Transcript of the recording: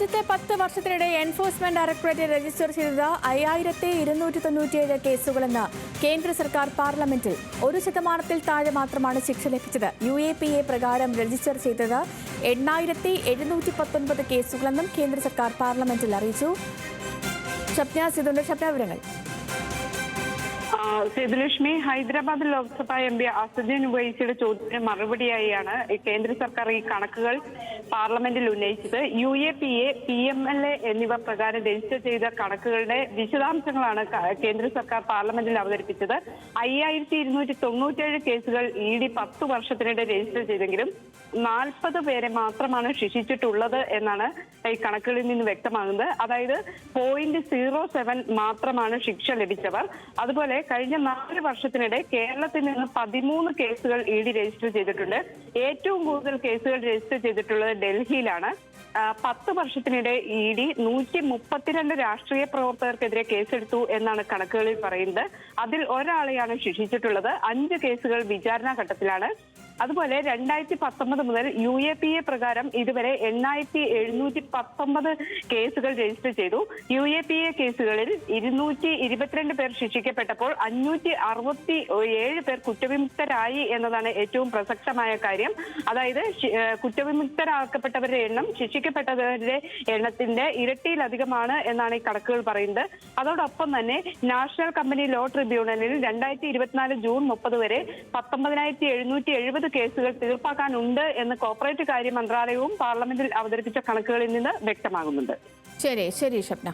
രാജ്യത്തെ 10 വർഷത്തിനിടെ enforcement directorate register ചെയ്തത് 5297 കേസുകളെന്ന് കേന്ദ്ര സർക്കാർ പാർലമെന്റിൽ. 1% താഴെ മാത്രമാണ് ശിക്ഷ ലഭിച്ചത്. UAPA പ്രകാരം രജിസ്റ്റർ ചെയ്തത് 8719 കേസുകളെന്നും കേന്ദ്ര സർക്കാർ പാർലമെന്റിൽ അറിയിച്ചു. ഷപ്ന വിവരങ്ങൾ. സേതുലക്ഷ്മി, ഹൈദരാബാദ് ലോക്സഭാ MP അസദുദ്ദീൻ ഉവൈസിയുടെ ചോദ്യത്തിന് മറുപടിയായാണ് കേന്ദ്ര സർക്കാർ ഈ കണക്കുകൾ പാർലമെന്റിൽ ഉന്നയിച്ചത്. UAPA, PMLA എന്നിവ പ്രകാരം രജിസ്റ്റർ ചെയ്ത കണക്കുകളുടെ വിശദാംശങ്ങളാണ് കേന്ദ്ര സർക്കാർ പാർലമെന്റിൽ അവതരിപ്പിച്ചത്. 5297 കേസുകൾ ED 10 വർഷത്തിനിടെ രജിസ്റ്റർ ചെയ്തെങ്കിലും 40 പേരെ മാത്രമാണ് ശിക്ഷിച്ചിട്ടുള്ളത് എന്നാണ് ഈ കണക്കുകളിൽ നിന്ന് വ്യക്തമാകുന്നത്. അതായത് 0.07 മാത്രമാണ് ശിക്ഷ ലഭിച്ചവർ. അതുപോലെ കഴിഞ്ഞ 4 വർഷത്തിനിടെ കേരളത്തിൽ നിന്ന് 13 കേസുകൾ ED രജിസ്റ്റർ ചെയ്തിട്ടുണ്ട്. ഏറ്റവും കൂടുതൽ കേസുകൾ രജിസ്റ്റർ ചെയ്തിട്ടുള്ളത് ഡൽഹിയിലാണ്. 10 വർഷത്തിനിടെ ED 132 രാഷ്ട്രീയ പ്രവർത്തകർക്കെതിരെ കേസെടുത്തു എന്നാണ് കണക്കുകളിൽ പറയുന്നത്. അതിൽ ഒരാളെയാണ് ശിക്ഷിച്ചിട്ടുള്ളത്. 5 കേസുകൾ വിചാരണ ഘട്ടത്തിലാണ്. അതുപോലെ 2019 മുതൽ UAPA പ്രകാരം ഇതുവരെ 8719 കേസുകൾ രജിസ്റ്റർ ചെയ്തു. UAPA കേസുകളിൽ 222 പേർ ശിക്ഷിക്കപ്പെട്ടപ്പോൾ 567 പേർ കുറ്റവിമുക്തരായി എന്നതാണ് ഏറ്റവും പ്രസക്തമായ കാര്യം. അതായത് കുറ്റവിമുക്തരാക്കപ്പെട്ടവരുടെ എണ്ണം ശിക്ഷിക്കപ്പെട്ടവരുടെ എണ്ണത്തിന്റെ ഇരട്ടിയിലധികമാണ് എന്നാണ് ഈ കണക്കുകൾ പറയുന്നത്. അതോടൊപ്പം തന്നെ നാഷണൽ കമ്പനി ലോ ട്രിബ്യൂണലിൽ 2024 ജൂൺ 30 വരെ 19,770 കേസുകൾ തീർപ്പാക്കാനുണ്ട് എന്ന് കോർപ്പറേറ്റ് കാര്യ മന്ത്രാലയവും പാർലമെന്റിൽ അവതരിപ്പിച്ച കണക്കുകളിൽ നിന്ന് വ്യക്തമാകുന്നുണ്ട്. ശരി ഷപ്ന.